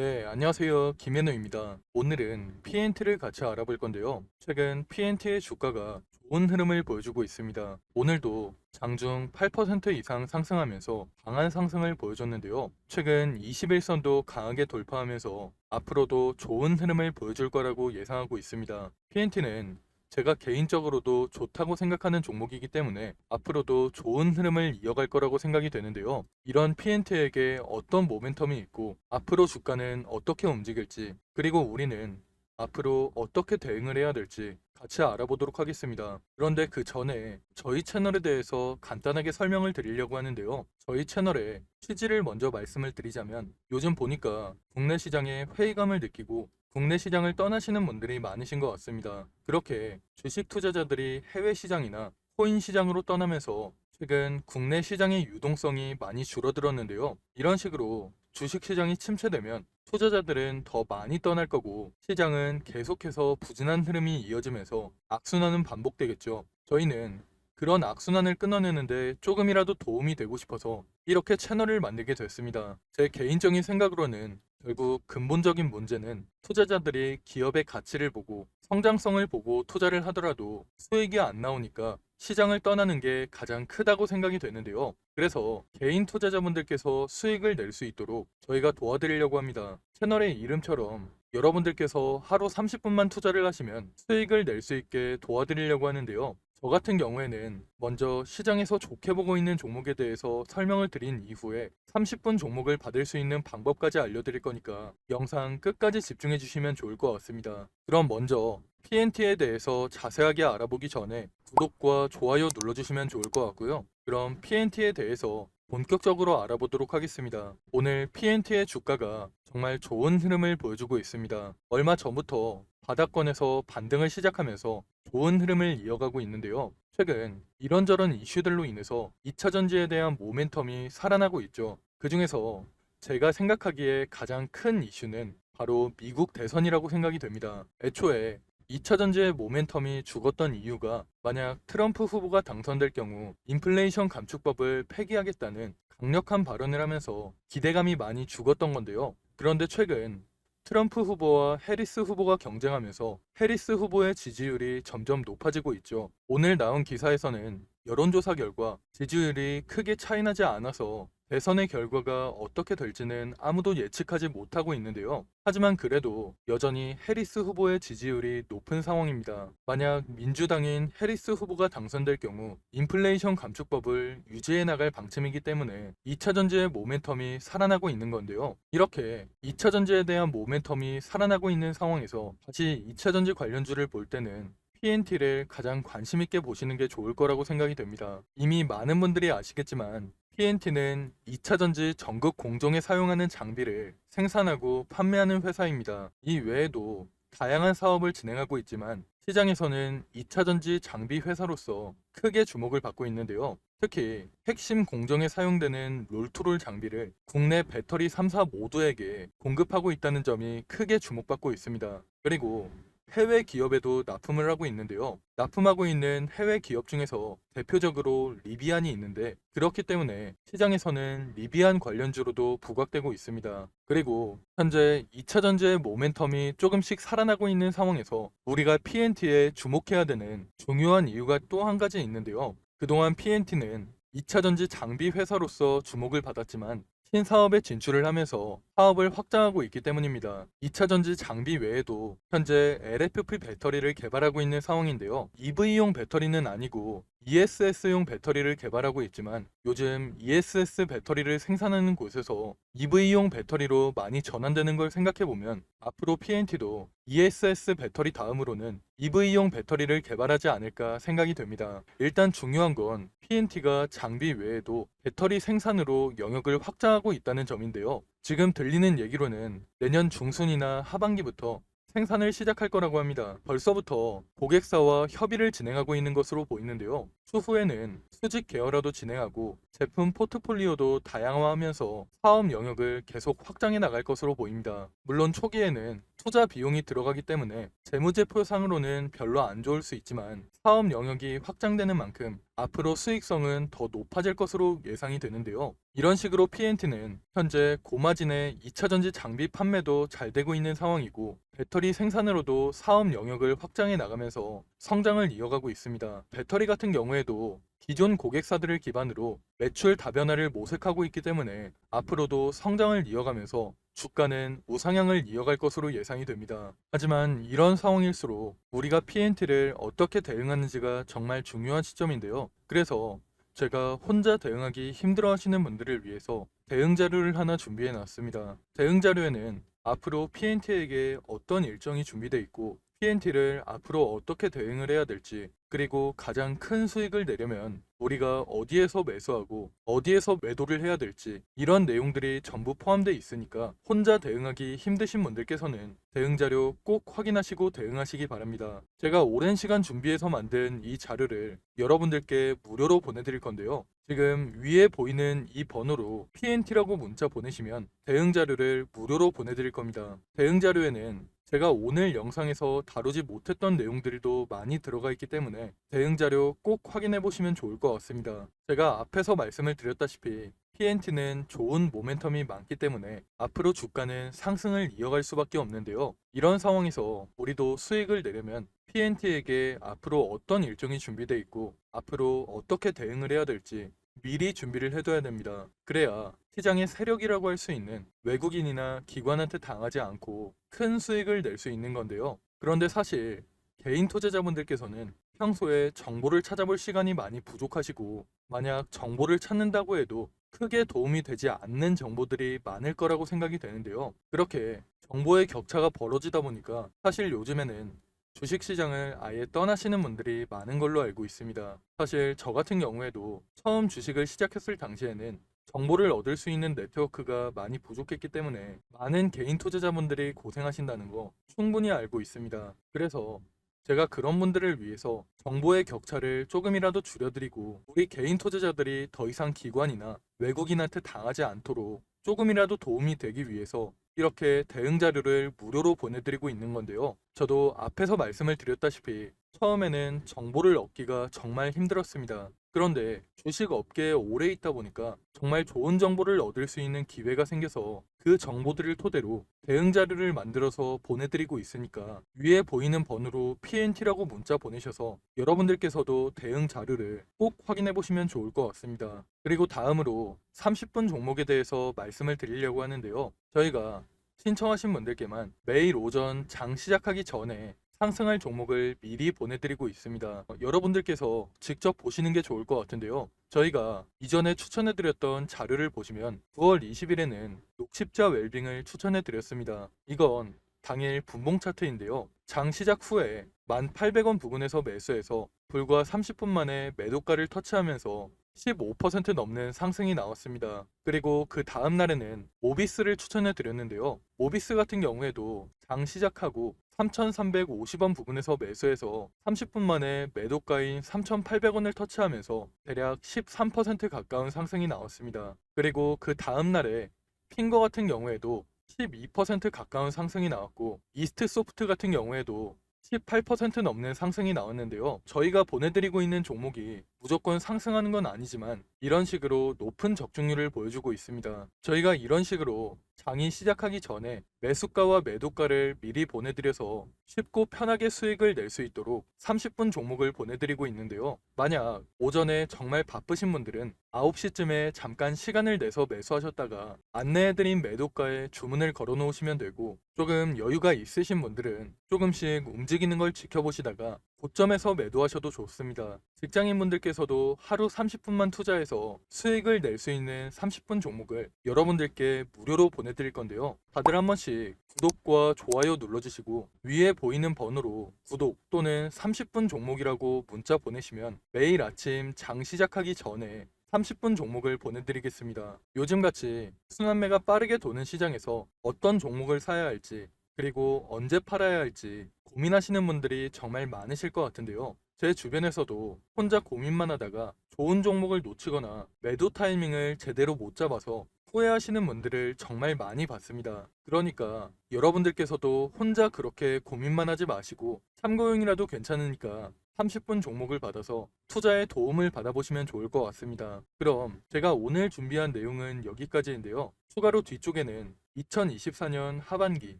네, 안녕하세요. 김현우입니다. 오늘은 PNT를 같이 알아볼 건데요. 최근 PNT의 주가가 좋은 흐름을 보여주고 있습니다. 오늘도 장중 8% 이상 상승하면서 강한 상승을 보여줬는데요. 최근 21선도 강하게 돌파하면서 앞으로도 좋은 흐름을 보여줄 거라고 예상하고 있습니다. PNT는 제가 개인적으로도 좋다고 생각하는 종목이기 때문에 앞으로도 좋은 흐름을 이어갈 거라고 생각이 되는데요. 이런 PNT에게 어떤 모멘텀이 있고 앞으로 주가는 어떻게 움직일지 그리고 우리는 앞으로 어떻게 대응을 해야 될지 같이 알아보도록 하겠습니다. 그런데 그 전에 저희 채널에 대해서 간단하게 설명을 드리려고 하는데요. 저희 채널의 취지를 먼저 말씀을 드리자면 요즘 보니까 국내 시장에 회의감을 느끼고 국내 시장을 떠나시는 분들이 많으신 것 같습니다. 그렇게 주식 투자자들이 해외 시장이나 코인 시장으로 떠나면서 최근 국내 시장의 유동성이 많이 줄어들었는데요. 이런 식으로 주식 시장이 침체되면 투자자들은 더 많이 떠날 거고 시장은 계속해서 부진한 흐름이 이어지면서 악순환은 반복되겠죠. 저희는 그런 악순환을 끊어내는데 조금이라도 도움이 되고 싶어서 이렇게 채널을 만들게 됐습니다. 제 개인적인 생각으로는 결국 근본적인 문제는 투자자들이 기업의 가치를 보고 성장성을 보고 투자를 하더라도 수익이 안 나오니까 시장을 떠나는 게 가장 크다고 생각이 되는데요. 그래서 개인 투자자분들께서 수익을 낼 수 있도록 저희가 도와드리려고 합니다. 채널의 이름처럼 여러분들께서 하루 30분만 투자를 하시면 수익을 낼 수 있게 도와드리려고 하는데요. 저 같은 경우에는 먼저 시장에서 좋게 보고 있는 종목에 대해서 설명을 드린 이후에 30분 종목을 받을 수 있는 방법까지 알려드릴 거니까 영상 끝까지 집중해 주시면 좋을 것 같습니다. 그럼 먼저 PNT에 대해서 자세하게 알아보기 전에 구독과 좋아요 눌러주시면 좋을 것 같고요. 그럼 PNT에 대해서 본격적으로 알아보도록 하겠습니다. 오늘 PNT의 주가가 정말 좋은 흐름을 보여주고 있습니다. 얼마 전부터 바닥권에서 반등을 시작하면서 좋은 흐름을 이어가고 있는데요. 최근 이런저런 이슈들로 인해서 2차 전지에 대한 모멘텀이 살아나고 있죠. 그 중에서 제가 생각하기에 가장 큰 이슈는 바로 미국 대선이라고 생각이 됩니다. 애초에 2차 전지의 모멘텀이 죽었던 이유가 만약 트럼프 후보가 당선될 경우 인플레이션 감축법을 폐기하겠다는 강력한 발언을 하면서 기대감이 많이 죽었던 건데요. 그런데 최근 트럼프 후보와 해리스 후보가 경쟁하면서 해리스 후보의 지지율이 점점 높아지고 있죠. 오늘 나온 기사에서는 여론조사 결과 지지율이 크게 차이나지 않아서 대선의 결과가 어떻게 될지는 아무도 예측하지 못하고 있는데요. 하지만 그래도 여전히 해리스 후보의 지지율이 높은 상황입니다. 만약 민주당인 해리스 후보가 당선될 경우 인플레이션 감축법을 유지해 나갈 방침이기 때문에 2차 전지의 모멘텀이 살아나고 있는 건데요. 이렇게 2차 전지에 대한 모멘텀이 살아나고 있는 상황에서 다시 2차 전지 관련주를 볼 때는 PNT를 가장 관심 있게 보시는 게 좋을 거라고 생각이 됩니다. 이미 많은 분들이 아시겠지만 PNT는 2차 전지 전극 공정에 사용하는 장비를 생산하고 판매하는 회사입니다. 이 외에도 다양한 사업을 진행하고 있지만 시장에서는 2차 전지 장비 회사로서 크게 주목을 받고 있는데요. 특히 핵심 공정에 사용되는 롤토롤 장비를 국내 배터리 3사 모두에게 공급하고 있다는 점이 크게 주목받고 있습니다. 그리고 해외 기업에도 납품을 하고 있는데요. 납품하고 있는 해외 기업 중에서 대표적으로 리비안이 있는데 그렇기 때문에 시장에서는 리비안 관련주로도 부각되고 있습니다. 그리고 현재 2차 전지의 모멘텀이 조금씩 살아나고 있는 상황에서 우리가 PNT에 주목해야 되는 중요한 이유가 또 한 가지 있는데요. 그동안 PNT는 2차 전지 장비 회사로서 주목을 받았지만 신사업에 진출을 하면서 사업을 확장하고 있기 때문입니다. 2차 전지 장비 외에도 현재 LFP 배터리를 개발하고 있는 상황인데요. EV용 배터리는 아니고 ESS용 배터리를 개발하고 있지만 요즘 ESS 배터리를 생산하는 곳에서 EV용 배터리로 많이 전환되는 걸 생각해보면 앞으로 PNT도 ESS 배터리 다음으로는 EV용 배터리를 개발하지 않을까 생각이 됩니다. 일단 중요한 건 PNT가 장비 외에도 배터리 생산으로 영역을 확장하고 있다는 점인데요. 지금 들리는 얘기로는 내년 중순이나 하반기부터 생산을 시작할 거라고 합니다. 벌써부터 고객사와 협의를 진행하고 있는 것으로 보이는데요. 추후에는 수직 계열화도 진행하고 제품 포트폴리오도 다양화하면서 사업 영역을 계속 확장해 나갈 것으로 보입니다. 물론 초기에는 투자 비용이 들어가기 때문에 재무제표상으로는 별로 안 좋을 수 있지만 사업 영역이 확장되는 만큼 앞으로 수익성은 더 높아질 것으로 예상이 되는데요. 이런 식으로 P&T는 현재 고마진의 2차전지 장비 판매도 잘 되고 있는 상황이고 배터리 생산으로도 사업 영역을 확장해 나가면서 성장을 이어가고 있습니다. 배터리 같은 경우에도 기존 고객사들을 기반으로 매출 다변화를 모색하고 있기 때문에 앞으로도 성장을 이어가면서 주가는 우상향을 이어갈 것으로 예상이 됩니다. 하지만 이런 상황일수록 우리가 P&T를 어떻게 대응하는지가 정말 중요한 시점인데요. 그래서 제가 혼자 대응하기 힘들어 하시는 분들을 위해서 대응 자료를 하나 준비해 놨습니다. 대응 자료에는 앞으로 P&T에게 어떤 일정이 준비되어 있고 P&T를 앞으로 어떻게 대응을 해야 될지, 그리고 가장 큰 수익을 내려면 우리가 어디에서 매수하고 어디에서 매도를 해야 될지, 이런 내용들이 전부 포함되어 있으니까 혼자 대응하기 힘드신 분들께서는 대응 자료 꼭 확인하시고 대응하시기 바랍니다. 제가 오랜 시간 준비해서 만든 이 자료를 여러분들께 무료로 보내드릴 건데요. 지금 위에 보이는 이 번호로 PNT라고 문자 보내시면 대응 자료를 무료로 보내드릴 겁니다. 대응 자료에는 제가 오늘 영상에서 다루지 못했던 내용들도 많이 들어가 있기 때문에 대응 자료 꼭 확인해 보시면 좋을 것 같습니다. 제가 앞에서 말씀을 드렸다시피 PNT는 좋은 모멘텀이 많기 때문에 앞으로 주가는 상승을 이어갈 수밖에 없는데요. 이런 상황에서 우리도 수익을 내려면 PNT에게 앞으로 어떤 일정이 준비되어 있고 앞으로 어떻게 대응을 해야 될지 미리 준비를 해둬야 됩니다. 그래야 시장의 세력이라고 할 수 있는 외국인이나 기관한테 당하지 않고 큰 수익을 낼 수 있는 건데요. 그런데 사실 개인 투자자분들께서는 평소에 정보를 찾아볼 시간이 많이 부족하시고 만약 정보를 찾는다고 해도 크게 도움이 되지 않는 정보들이 많을 거라고 생각이 되는데요. 그렇게 정보의 격차가 벌어지다 보니까 사실 요즘에는 주식시장을 아예 떠나시는 분들이 많은 걸로 알고 있습니다. 사실 저 같은 경우에도 처음 주식을 시작했을 당시에는 정보를 얻을 수 있는 네트워크가 많이 부족했기 때문에 많은 개인 투자자분들이 고생하신다는 거 충분히 알고 있습니다. 그래서 제가 그런 분들을 위해서 정보의 격차를 조금이라도 줄여드리고 우리 개인 투자자들이 더 이상 기관이나 외국인한테 당하지 않도록 조금이라도 도움이 되기 위해서 이렇게 대응 자료를 무료로 보내드리고 있는 건데요. 저도 앞에서 말씀을 드렸다시피 처음에는 정보를 얻기가 정말 힘들었습니다. 그런데 주식 업계에 오래 있다 보니까 정말 좋은 정보를 얻을 수 있는 기회가 생겨서 그 정보들을 토대로 대응 자료를 만들어서 보내드리고 있으니까 위에 보이는 번호로 PNT라고 문자 보내셔서 여러분들께서도 대응 자료를 꼭 확인해 보시면 좋을 것 같습니다. 그리고 다음으로 30분 종목에 대해서 말씀을 드리려고 하는데요. 저희가 신청하신 분들께만 매일 오전 장 시작하기 전에 상승할 종목을 미리 보내드리고 있습니다. 여러분들께서 직접 보시는 게 좋을 것 같은데요. 저희가 이전에 추천해드렸던 자료를 보시면 9월 20일에는 녹십자 웰빙을 추천해드렸습니다. 이건 당일 분봉 차트인데요. 장 시작 후에 1,800원 부근에서 매수해서 불과 30분 만에 매도가를 터치하면서 15% 넘는 상승이 나왔습니다. 그리고 그 다음 날에는 모비스를 추천해 드렸는데요. 모비스 같은 경우에도 장 시작하고 3,350원 부근에서 매수해서 30분 만에 매도가인 3,800원을 터치하면서 대략 13% 가까운 상승이 나왔습니다. 그리고 그 다음 날에 핑거 같은 경우에도 12% 가까운 상승이 나왔고 이스트 소프트 같은 경우에도 18% 넘는 상승이 나왔는데요. 저희가 보내드리고 있는 종목이 무조건 상승하는 건 아니지만 이런 식으로 높은 적중률을 보여주고 있습니다. 저희가 이런 식으로 장이 시작하기 전에 매수가와 매도가를 미리 보내드려서 쉽고 편하게 수익을 낼 수 있도록 30분 종목을 보내드리고 있는데요. 만약 오전에 정말 바쁘신 분들은 9시쯤에 잠깐 시간을 내서 매수하셨다가 안내해드린 매도가에 주문을 걸어 놓으시면 되고 조금 여유가 있으신 분들은 조금씩 움직이는 걸 지켜보시다가 고점에서 매도하셔도 좋습니다. 직장인분들께서도 하루 30분만 투자해서 수익을 낼 수 있는 30분 종목을 여러분들께 무료로 보내드릴 건데요. 다들 한 번씩 구독과 좋아요 눌러주시고 위에 보이는 번호로 구독 또는 30분 종목이라고 문자 보내시면 매일 아침 장 시작하기 전에 30분 종목을 보내드리겠습니다. 요즘같이 순환매가 빠르게 도는 시장에서 어떤 종목을 사야 할지 그리고 언제 팔아야 할지 고민하시는 분들이 정말 많으실 것 같은데요. 제 주변에서도 혼자 고민만 하다가 좋은 종목을 놓치거나 매도 타이밍을 제대로 못 잡아서 후회하시는 분들을 정말 많이 봤습니다. 그러니까 여러분들께서도 혼자 그렇게 고민만 하지 마시고 참고용이라도 괜찮으니까 30분 종목을 받아서 투자에 도움을 받아보시면 좋을 것 같습니다. 그럼 제가 오늘 준비한 내용은 여기까지인데요. 추가로 뒤쪽에는 2024년 하반기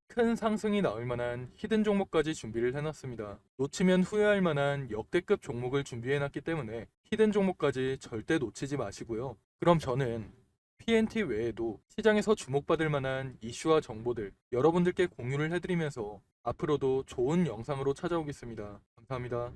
큰 상승이 나올 만한 히든 종목까지 준비를 해놨습니다. 놓치면 후회할 만한 역대급 종목을 준비해놨기 때문에 히든 종목까지 절대 놓치지 마시고요. 그럼 저는 PNT 외에도 시장에서 주목받을 만한 이슈와 정보들 여러분들께 공유를 해드리면서 앞으로도 좋은 영상으로 찾아오겠습니다. 감사합니다.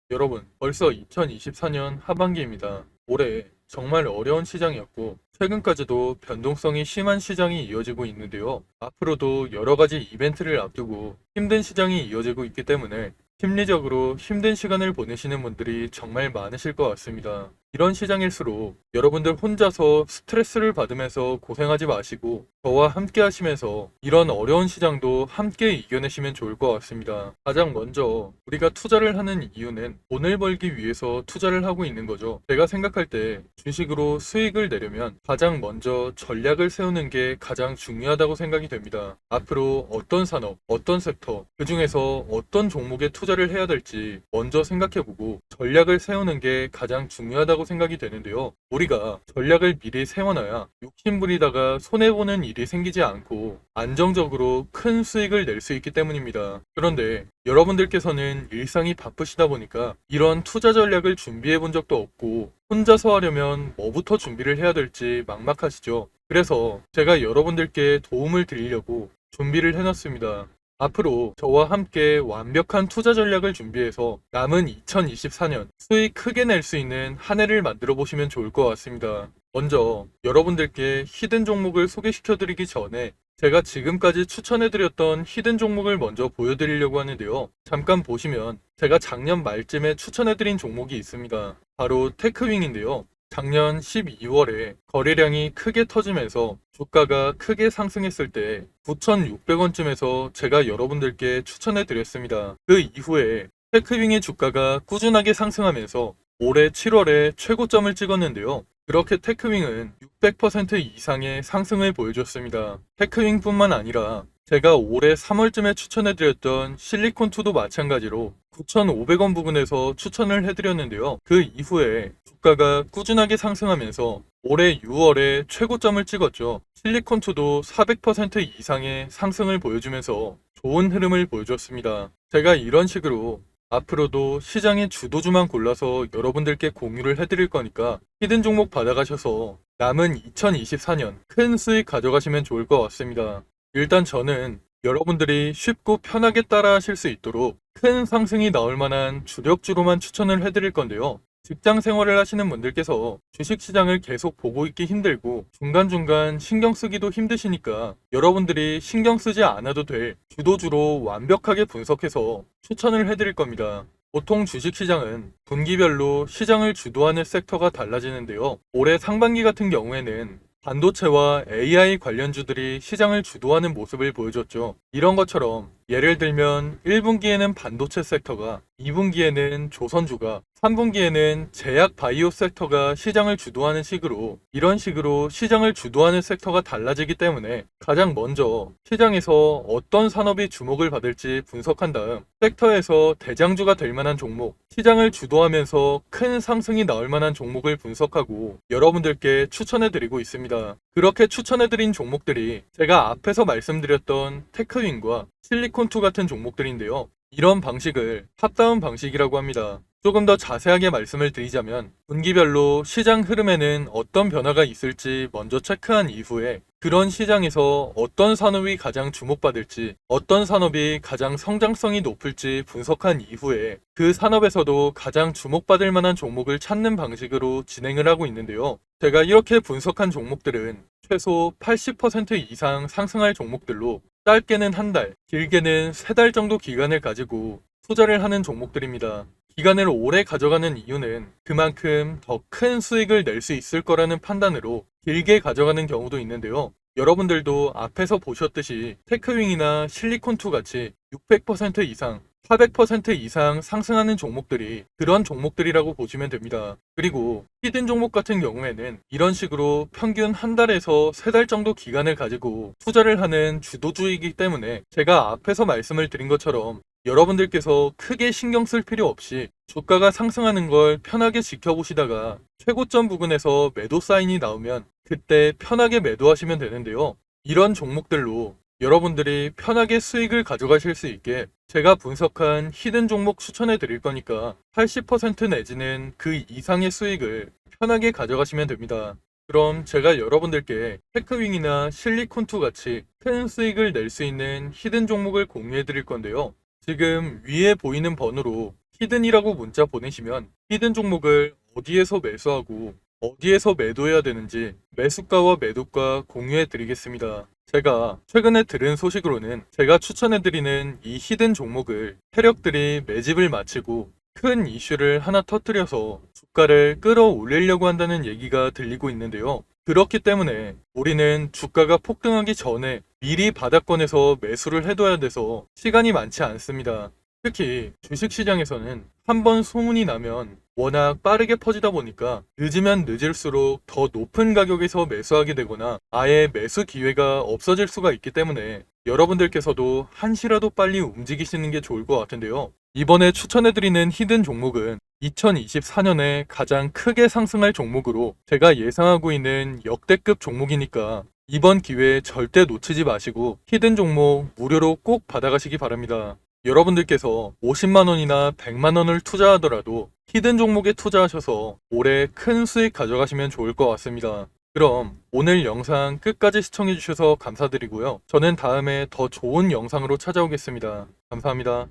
여러분, 벌써 2024년 하반기입니다. 올해 정말 어려운 시장이었고 최근까지도 변동성이 심한 시장이 이어지고 있는데요. 앞으로도 여러 가지 이벤트를 앞두고 힘든 시장이 이어지고 있기 때문에 심리적으로 힘든 시간을 보내시는 분들이 정말 많으실 것 같습니다. 이런 시장일수록 여러분들 혼자서 스트레스를 받으면서 고생하지 마시고 저와 함께 하시면서 이런 어려운 시장도 함께 이겨내시면 좋을 것 같습니다. 가장 먼저 우리가 투자를 하는 이유는 돈을 벌기 위해서 투자를 하고 있는 거죠. 제가 생각할 때 주식으로 수익을 내려면 가장 먼저 전략을 세우는 게 가장 중요하다고 생각이 됩니다. 앞으로 어떤 산업, 어떤 섹터, 그 중에서 어떤 종목에 투자를 해야 될지 먼저 생각해보고 전략을 세우는 게 가장 중요하다고 생각이 되는데요. 우리가 전략을 미리 세워놔야 욕심부리다가 손해보는 일이 생기지 않고 안정적으로 큰 수익을 낼 수 있기 때문입니다. 그런데 여러분들께서는 일상이 바쁘시다 보니까 이런 투자 전략을 준비해 본 적도 없고 혼자서 하려면 뭐부터 준비를 해야 될지 막막하시죠. 그래서 제가 여러분들께 도움을 드리려고 준비를 해놨습니다. 앞으로 저와 함께 완벽한 투자 전략을 준비해서 남은 2024년 수익 크게 낼 수 있는 한 해를 만들어 보시면 좋을 것 같습니다. 먼저 여러분들께 히든 종목을 소개시켜 드리기 전에 제가 지금까지 추천해드렸던 히든 종목을 먼저 보여드리려고 하는데요. 잠깐 보시면 제가 작년 말쯤에 추천해드린 종목이 있습니다. 바로 테크윙인데요. 작년 12월에 거래량이 크게 터지면서 주가가 크게 상승했을 때 9,600원쯤에서 제가 여러분들께 추천해 드렸습니다. 그 이후에 테크윙의 주가가 꾸준하게 상승하면서 올해 7월에 최고점을 찍었는데요. 그렇게 테크윙은 600% 이상의 상승을 보여줬습니다. 테크윙뿐만 아니라 제가 올해 3월쯤에 추천해드렸던 실리콘2도 마찬가지로 9,500원 부근에서 추천을 해드렸는데요. 그 이후에 주가가 꾸준하게 상승하면서 올해 6월에 최고점을 찍었죠. 실리콘2도 400% 이상의 상승을 보여주면서 좋은 흐름을 보여줬습니다. 제가 이런 식으로 앞으로도 시장의 주도주만 골라서 여러분들께 공유를 해드릴 거니까 히든 종목 받아가셔서 남은 2024년 큰 수익 가져가시면 좋을 것 같습니다. 일단 저는 여러분들이 쉽고 편하게 따라 하실 수 있도록 큰 상승이 나올 만한 주력주로만 추천을 해드릴 건데요. 직장 생활을 하시는 분들께서 주식시장을 계속 보고 있기 힘들고 중간중간 신경 쓰기도 힘드시니까 여러분들이 신경 쓰지 않아도 될 주도주로 완벽하게 분석해서 추천을 해드릴 겁니다. 보통 주식시장은 분기별로 시장을 주도하는 섹터가 달라지는데요. 올해 상반기 같은 경우에는 반도체와 AI 관련주들이 시장을 주도하는 모습을 보여줬죠. 이런 것처럼 예를 들면 1분기에는 반도체 섹터가, 2분기에는 조선주가, 3분기에는 제약 바이오 섹터가 시장을 주도하는 식으로 이런 식으로 시장을 주도하는 섹터가 달라지기 때문에 가장 먼저 시장에서 어떤 산업이 주목을 받을지 분석한 다음 섹터에서 대장주가 될 만한 종목, 시장을 주도하면서 큰 상승이 나올 만한 종목을 분석하고 여러분들께 추천해드리고 있습니다. 그렇게 추천해드린 종목들이 제가 앞에서 말씀드렸던 테크윙과 실리콘2 같은 종목들인데요. 이런 방식을 탑다운 방식이라고 합니다. 조금 더 자세하게 말씀을 드리자면 분기별로 시장 흐름에는 어떤 변화가 있을지 먼저 체크한 이후에 그런 시장에서 어떤 산업이 가장 주목받을지 어떤 산업이 가장 성장성이 높을지 분석한 이후에 그 산업에서도 가장 주목받을 만한 종목을 찾는 방식으로 진행을 하고 있는데요. 제가 이렇게 분석한 종목들은 최소 80% 이상 상승할 종목들로 짧게는 한 달, 길게는 세 달 정도 기간을 가지고 투자를 하는 종목들입니다. 기간을 오래 가져가는 이유는 그만큼 더 큰 수익을 낼 수 있을 거라는 판단으로 길게 가져가는 경우도 있는데요. 여러분들도 앞에서 보셨듯이 테크윙이나 실리콘2 같이 600% 이상, 400% 이상 상승하는 종목들이 그런 종목들이라고 보시면 됩니다. 그리고 히든 종목 같은 경우에는 이런 식으로 평균 한 달에서 세 달 정도 기간을 가지고 투자를 하는 주도주이기 때문에 제가 앞에서 말씀을 드린 것처럼 여러분들께서 크게 신경 쓸 필요 없이 주가가 상승하는 걸 편하게 지켜보시다가 최고점 부근에서 매도 사인이 나오면 그때 편하게 매도하시면 되는데요. 이런 종목들로 여러분들이 편하게 수익을 가져가실 수 있게 제가 분석한 히든 종목 추천해 드릴 거니까 80% 내지는 그 이상의 수익을 편하게 가져가시면 됩니다. 그럼 제가 여러분들께 테크윙이나 실리콘2 같이 큰 수익을 낼 수 있는 히든 종목을 공유해 드릴 건데요. 지금 위에 보이는 번호로 히든이라고 문자 보내시면 히든 종목을 어디에서 매수하고 어디에서 매도해야 되는지 매수가와 매도가 공유해 드리겠습니다. 제가 최근에 들은 소식으로는 제가 추천해드리는 이 히든 종목을 세력들이 매집을 마치고 큰 이슈를 하나 터뜨려서 주가를 끌어올리려고 한다는 얘기가 들리고 있는데요. 그렇기 때문에 우리는 주가가 폭등하기 전에 미리 바닥권에서 매수를 해둬야 돼서 시간이 많지 않습니다. 특히 주식시장에서는 한번 소문이 나면 워낙 빠르게 퍼지다 보니까 늦으면 늦을수록 더 높은 가격에서 매수하게 되거나 아예 매수 기회가 없어질 수가 있기 때문에 여러분들께서도 한시라도 빨리 움직이시는 게 좋을 것 같은데요. 이번에 추천해드리는 히든 종목은 2024년에 가장 크게 상승할 종목으로 제가 예상하고 있는 역대급 종목이니까 이번 기회에 절대 놓치지 마시고 히든 종목 무료로 꼭 받아가시기 바랍니다. 여러분들께서 50만원이나 100만원을 투자하더라도 히든 종목에 투자하셔서 올해 큰 수익 가져가시면 좋을 것 같습니다. 그럼 오늘 영상 끝까지 시청해주셔서 감사드리고요. 저는 다음에 더 좋은 영상으로 찾아오겠습니다. 감사합니다.